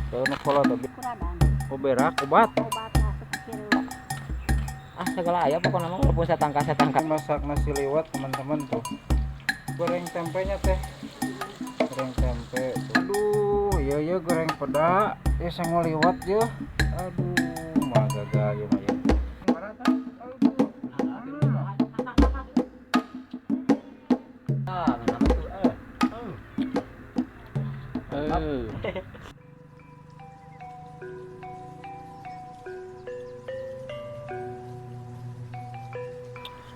Daun kolot tapi berak obat. Segala ayam pokoknya mah walaupun saya tangka. Masak nasi liwet teman-teman tuh. Goreng tempenya teh. Goreng tempe. Aduh, iya goreng peda. Saya mau liwet ya. Aduh, mah gagal ya mah ya.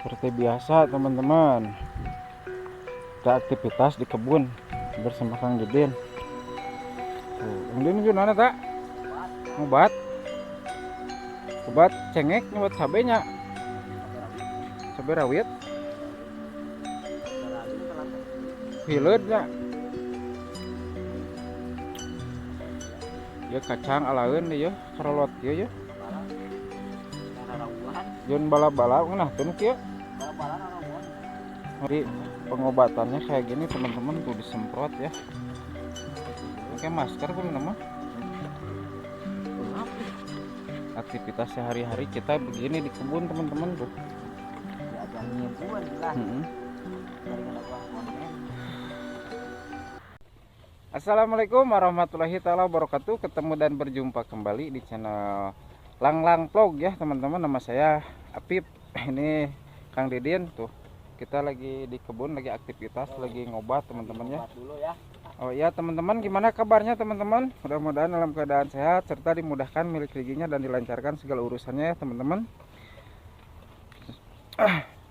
Seperti biasa teman-teman, kita aktivitas di kebun bersama Kang Didin. Ini gimana tak? Ngobat cengek, ngobat cabenya, cabai rawit, hileudnya, ya kacang alaeun ya, karolot ya. Jun bala-bala ngenah tuh kieu. Jadi pengobatannya kayak gini teman-teman tuh disemprot ya. Pakai masker kan nama. Aktivitas sehari-hari kita begini di kebun teman-teman tuh. Assalamualaikum warahmatullahi wabarakatuh. Ketemu dan berjumpa kembali di channel Lang Vlog ya teman-teman. Nama saya Apip. Ini Kang Didin tuh. Kita lagi di kebun, lagi aktivitas, lagi ngobat teman-teman ya. Oh iya teman-teman, gimana kabarnya teman-teman? Mudah-mudahan dalam keadaan sehat serta dimudahkan milik rezekinya dan dilancarkan segala urusannya ya teman-teman.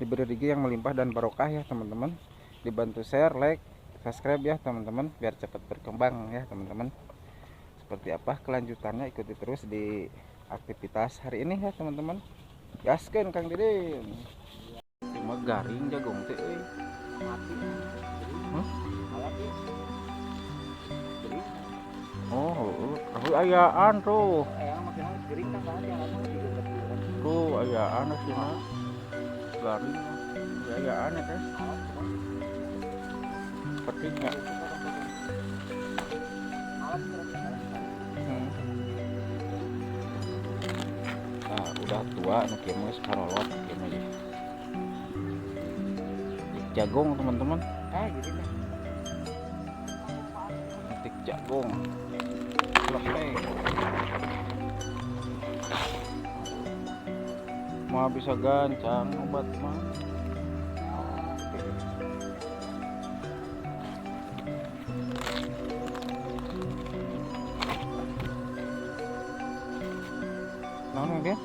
Diberi rezeki yang melimpah dan barokah ya teman-teman. Dibantu share, like, subscribe ya teman-teman biar cepat berkembang ya teman-teman. Seperti apa kelanjutannya, ikuti terus di aktivitas hari ini ya teman-teman. Gaskeun Kang Didin. Cuma garing jagung teh euy. Mati. Oh, ayaan tuh. Tuh ayaan cenah. Garing. Ayaan teh. Petiknya. Nah, udah tua nu kieu mah karolot kieu mah ya. Jagung teman-teman. Gini nih. Petik jagung. Selesai. Mah bisa gancang obat mah. Naon dia?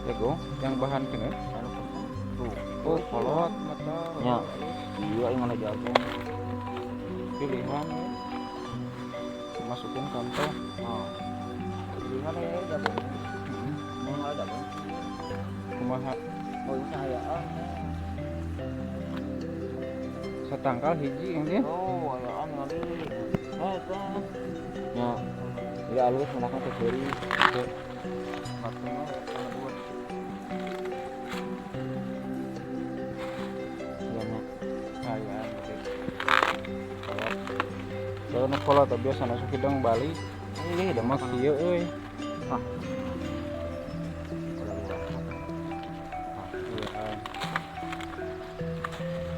Jagung yang bahan kene. Tuh, oh kolot mata. Ya. Iya yang mana jagung. Pilihan ya. Masukin kantong. Oh. Pilihan ya jagung. Mahal jagung. Kumaha? Oh, ini ayaan. Setangkal hiji yang dia. Oh, ayaan ngali. Kan. Ya. Ya alus menakna teh deui. Matunya ya buat. Iya nya. Daun kolot biasa nasuh hidung Bali. Da mah kieu euy.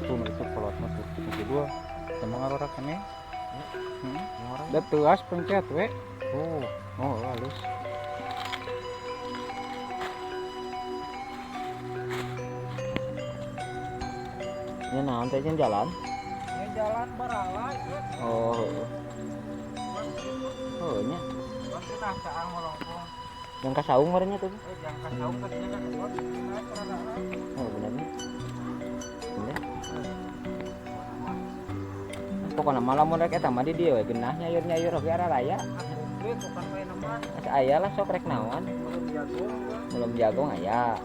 Tuh itu kolot mah tuh. Yang kedua, emang ngarorak kene. Da teuas pencet we. Oh halus. Ini naon teh jalan? Ini jalan barala ya. Oh nya. Pasti saang molongkong. Yang kasaung merenya tuh. Yang kasaung katanya kan buat naik rada. Oh benar nih. Bener. Pokoknya malam mun rek eta mah di dieu we geunah nyayur-nyayur oge ara raya. Bukan main nama. Aya lah sok rek naon. Belum jagung aya.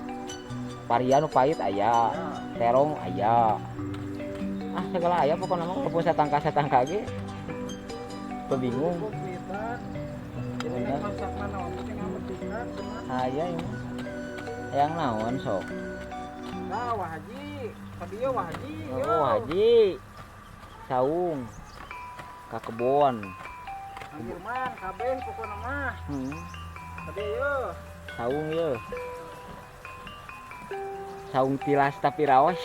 Varian pahit aya. Terong aya. Segala aya pokoknya mah kebun satangka ge. Bingung. Aya ini. Yang naon sok? Nah, Wah Haji. Tadinya Wah Haji. Oh, Haji. Saung. Ka kebon. Firman kabeh pokona mah. Tadi yo. Saung ye. Saung tilas tapi rawas.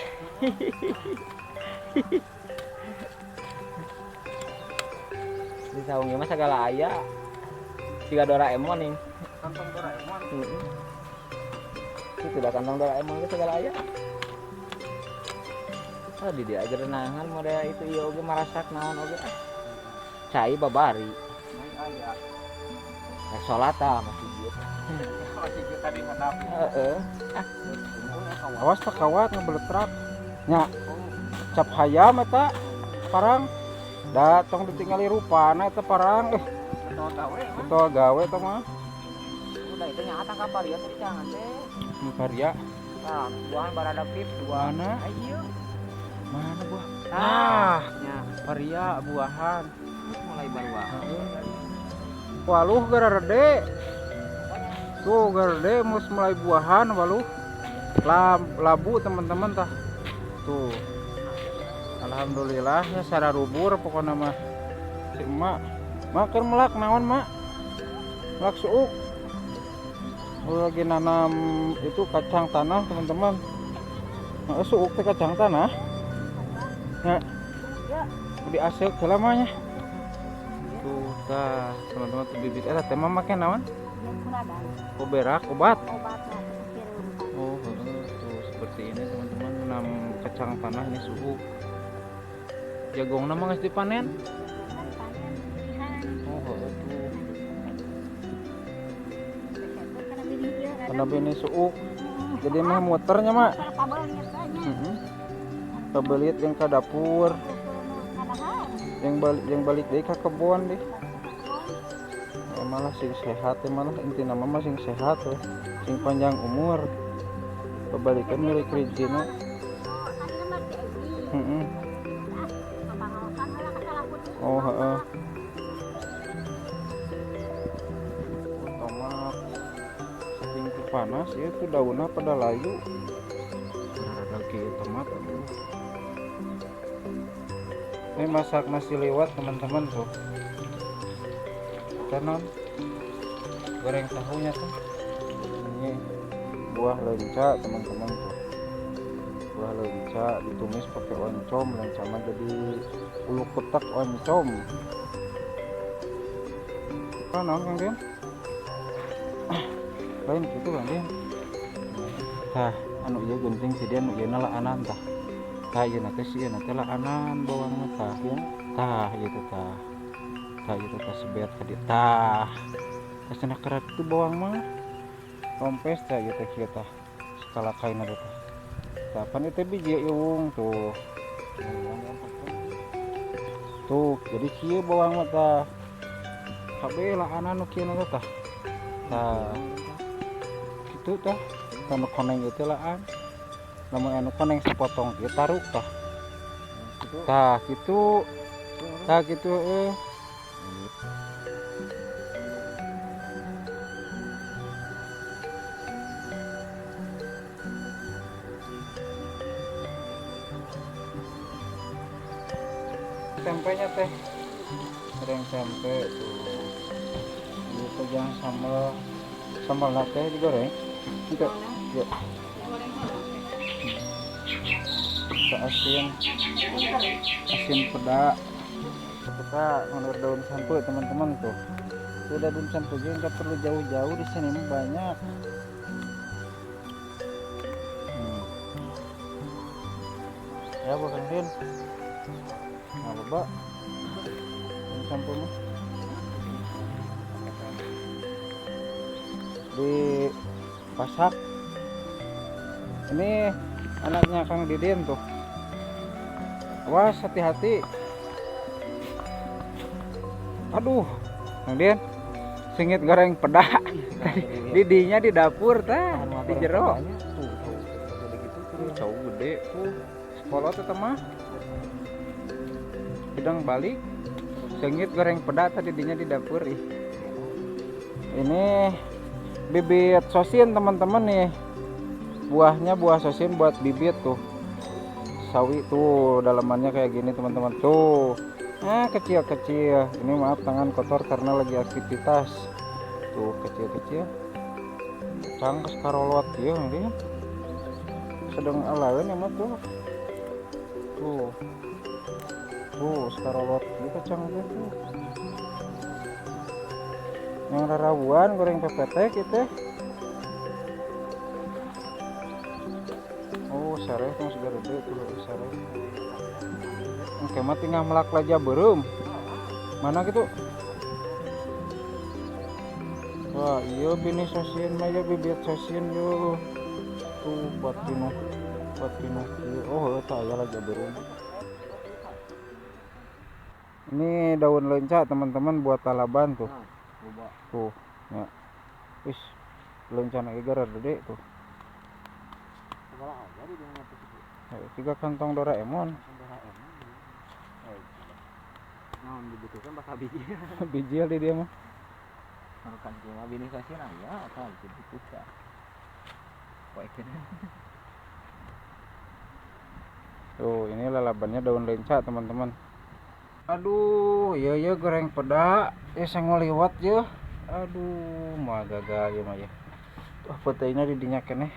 Di saungnya mah segala aya. Siga Doraemon nih. Kantong Doraemon. Itu udah kantong Doraemon ke segala aya. Oh, di dia aja renangan model itu ieu oge marasak naon oge. Cai babari. Aya. Rek salat tah masih gitu. Masih kita di hadap. Heeh. Awas tak kawat ngebeletrak. Nya. Cap hayam eta parang datang ditinggali rupana eta parang betul gawe eta mah. Udah itu nya atang kapal ya tadi jangan teh. Karya. Nah, buahan barada pip dua. Mana? Ayo. Mana buah? Nah, nya Karya buahan. mulai baruan. Waluh garade. Tuh garade mus mulai buahan waluh. Labu teman-teman tah. Tuh. Alhamdulillah ya secara rubur pokoknya mah. Si emak makan melak naon mak? Melak suuk. Lagi nanam itu kacang tanah teman-teman. Suuk teh kacang tanah. Ya. Di asek selamanya. Tuh tah teman-teman tuh bibit eta teh mah make naon? Berak obat. Oh, tuh seperti ini teman-teman menanam kacang tanah ini suuk. Jagong nama geus dipanen. Oh, tuh. Karena bini suuk. Jadi mah muternya mak. Kebelit yang ke dapur. Yang balik deh ke kebun deh. Malah sing sehat malah inti nama mah sing sehat sing panjang umur. Kebalikan milik rezina. Oh, heeh. Tomat saking panas ya itu daunnya pada layu. Ada kieu tomat. Ini masak nasi liwet teman-teman tuh. Kanan goreng tahunya tuh. Ini buah lenca teman-teman tuh. Buah lenca ditumis pakai oncom, lenca mah jadi ulu kotak oncom. Naon Kang Den? Lain gitu Kang Den. Tah, anu ieu gunting si Den ieu na laanan tah. Tah ieu na teh sieun teh laanan bawang tah. Tah ieu teh tah. Tah ieu teh sebet ka dieu tah. Kasana kerat itu bawang mah. Rompes tah ieu teh kieu tah. Skala kaina teh. Tah pan itu biji iung tuh. Tuh, jadi kieu bawang mah tah. Kabeh laanan nu kieu tah. Tah. Kitu tah. Anu koneng itu laan. Lamun anu koneng sepotong kieu taruk tah. Tah kitu. Tah kitu tempenya teh goreng tempe tuh ini pegang sambal nate digoreng itu ya kita asin peda kita ngelur daun sampo teman-teman tuh sudah daun sampo juga nggak perlu jauh-jauh di sini banyak. Ya bukan Din loba sampo mah di pasak ini anaknya Kang Didin tuh. Awas hati-hati. Aduh Kang Didin singit goreng peda didinya di dapur tah di jero tuh jauh gede tuh sekolah tuh mah bidang balik sengit goreng peda tadi dinya di dapur ini bibit sosin teman-teman nih buahnya buah sosin buat bibit tuh sawi tuh dalamannya kayak gini teman-teman tuh Kecil-kecil. Ini maaf tangan kotor karena lagi aktivitas. Tuh kecil-kecil. Cangkes karolot ya ini. Sedang alawan ya mah tuh. Tuh karolot gitu cangkes tuh. Yang rarabuan goreng pepetek gitu. Oh, sareh tuh segera gede tuh sareh. Oke, mah tinggal melak aja belum. Mana gitu? Wah, iya bini sasin mah ya bibit sasin yo. Tuh buat pinu. Oh, eta aya lagi belum. Ini daun lenca teman-teman buat talaban tuh. Tuh, ya. Wis, lencana gegar gede tuh. Tiga kantong Doraemon. Nah, dibutuhkan bakal biji. Bijil di dia mah. Makan cuma bini kasih ya apa itu dibuka. Poekeun. Tuh, ini lalabannya daun lenca, teman-teman. Aduh, ya goreng peda. Senggol liwat ya. Aduh, mah gagal ya mah ya. Wah, petainya di dinya keneh.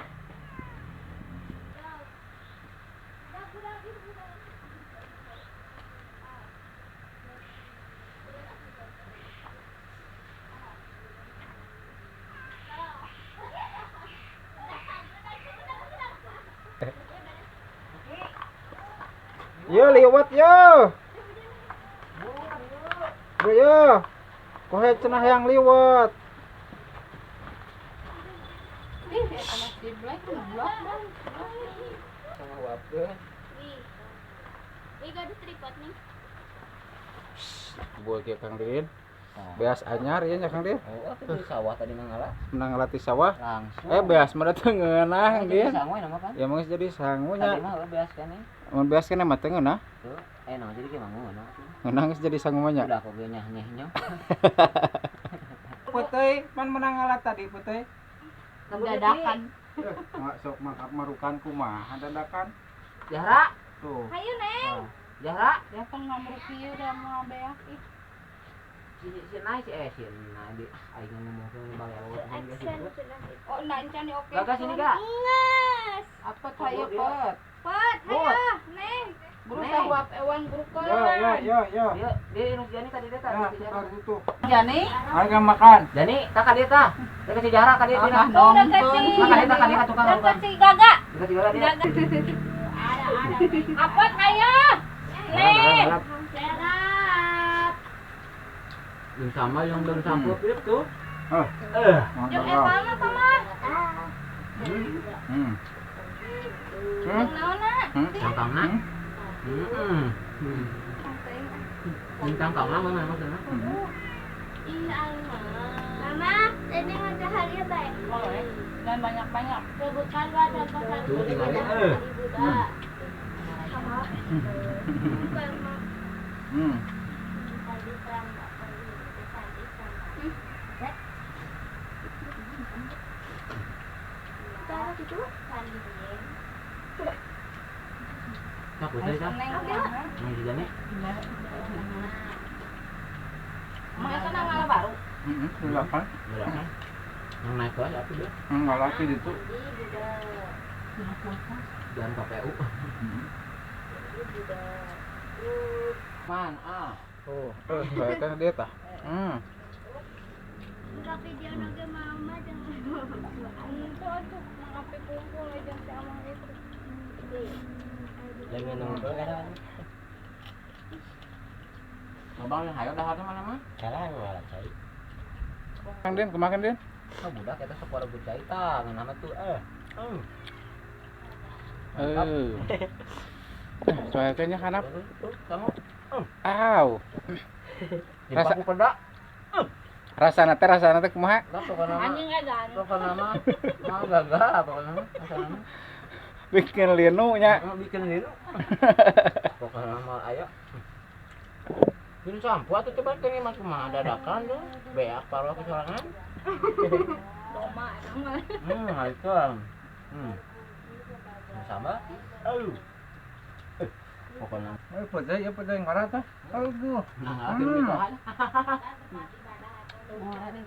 Yo liwat yo. Bro yo. Kohe cenah yang liwat. Anak di black blok dan Sama wapkeun. gak ada tripod nih. Buat ya Kang Din. Beas anyar ya Kang Din. Oh, aku di sawah tadi mangala. Menang latih sawah. Langsung. Beas mah teu ngeunah Din. Sangu nama kan? Ya mah jadi sangunya. Tadi mah beas kan nih. Mun beas kana mah teu ngeunah. Tuh, nah jadi ge mangu nah. Ngeunah geus jadi sangu mah nya. Udah aku ge nyah-nyahnya. Puteuy, man menang alat tadi puteuy. Dadakan. Sok mangkap marukan kumaha dadakan. Jahra, Tuh. Ayo neng. Jahra. Datang nomor kieu udah mau beak ih. Si Nai di aing ngomong ke Bang Elwo kan dia sibuk. Oh, nancan di oke. Gak sini Kak. Nges. Apa hayo pot? Pot, ayo neng. Berusaha Neng. wap ewan burukeun. Yo. Dia irus Jani tadi dia Ya, tadi. tar itu. Jani. Harga makan. Jani, kakak dia tah. Dia si Jahra kakak dia tina. Tuh udah kasih. Kakak dia tukang Udah lakukan. kasih gaga. Dia juga dia. Ada. Apot ayo. Neng. Serap. Yang sama yang daun sampul pilih tuh. Oh, Jok Eva mah paman. Yang naonna? Cangkangna. Ini cangkangna mana maksudnya? Mama, ini ada hadiah baik. Boleh. Dan banyak-banyak. Sebutkan gak contoh satu. Tuh, gimana? Bukan, Mak. Tadi terang gak perlu. Taruh itu. Nak putih dah. Yang di Jani. Mak itu nangala baru. silakan. Berapa? Yang naik kelas apa dia? Enggak lagi itu. Dan KPU. Man, Oh, baik kan dia tah. Tapi dia naga mama jangan. Itu atuh ngapi kumpul aja si amang itu. Lagi nongkrong kan? Abang yang hayo dah ada mana mah? Kalah malah cai. Kang Din, kemakan Din. Oh budak kita separa bucai tah, nama tuh Soalnya kanap. Kamu Aw. rasa aku pedak. Rasana teh kumaha? Anjing edan. Pokoknya mah gagal pokoknya mah. Bikin linu nya. Bikin dulu. Pokoknya mah ayo. Ini sampo atuh coba teh mah kumaha dadakan tuh. Beak paroh kesorangan. Doma emang mah. Itu. Sama. Pokoknya Pede ngara teh. Aduh. Nah, ngalapin gitu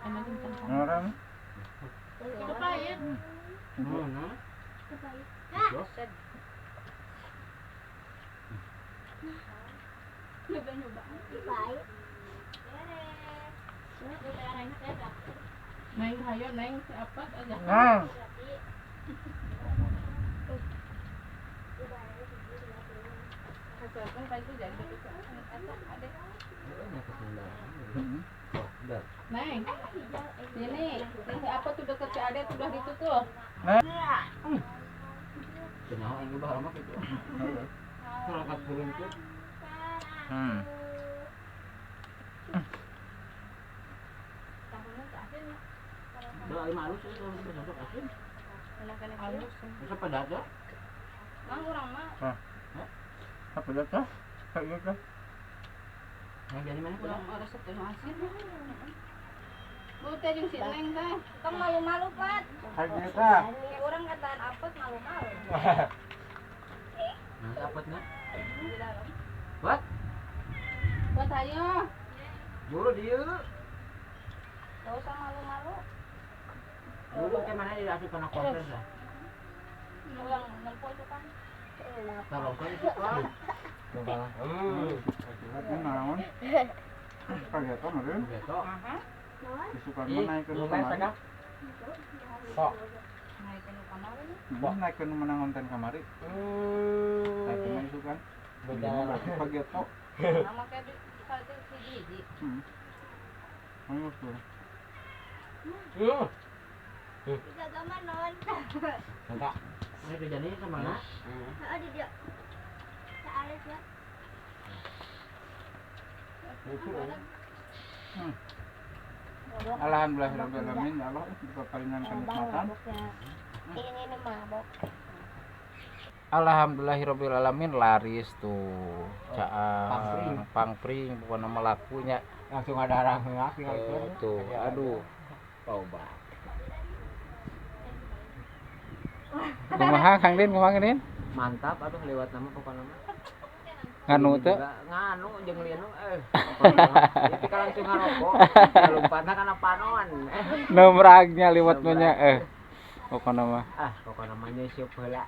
kan. Ngara. Cukup pahit. Nah. Nyoba. Pahit. Neng hayo neng apa aja. Nah. Hasilkan kayak itu jadi itu ada. Neng, ini apa tuh deket si Ade tuh udah ditutup. Kenapa ini bah lama gitu. Perangkat burung tuh. Udah lima halus itu besok asin. Halus. Besok pedas ya. Orang mah Apa dah teh? Kayak gitu. Yang jadi mana kurang kurang? ada setengah asin. Bute jeung si Neng teh. Kamu malu-malu, Pat. Kayak gitu. Kayak orang kataan apes malu-malu. Nah, dapatnya. What? Buat hayo. Buru dia. Gak usah malu-malu. Buru ke mana dia asik kena konten lah. Ulang nempo itu kan. Kalau kan itu kan. Ini naon? Kayak gitu meureun. Besok. Disukan naik ke kamari. Kok. Naik ke kamari. Naik ke menang konten kamari. Naik ke disukan. Kayak gitu. Nama kayak di kali si Gigi. Ayo tuh. Bisa gambar non. Enggak. Ini kerjanya ke mana? Oh di dia. Sealis ya. Alhamdulillahirobbilalamin ya Allah diperingan kenikmatan. Ini mabok. Alhamdulillahirobbilalamin laris tuh. Caang pangpring bukan nama lakunya. Langsung ada orang ngaki Tuh, aduh. Coba. Kumaha Kang Din, kumaha Din? Mantap aduh lewat nama pokoknya nama. Nganu teh? Nganu jeung lieu Tapi kalau langsung ngarokok, lumpatna kana panon. Nomragnya liwat nya pokoknya mah. Pokoknya namanya sieup heula.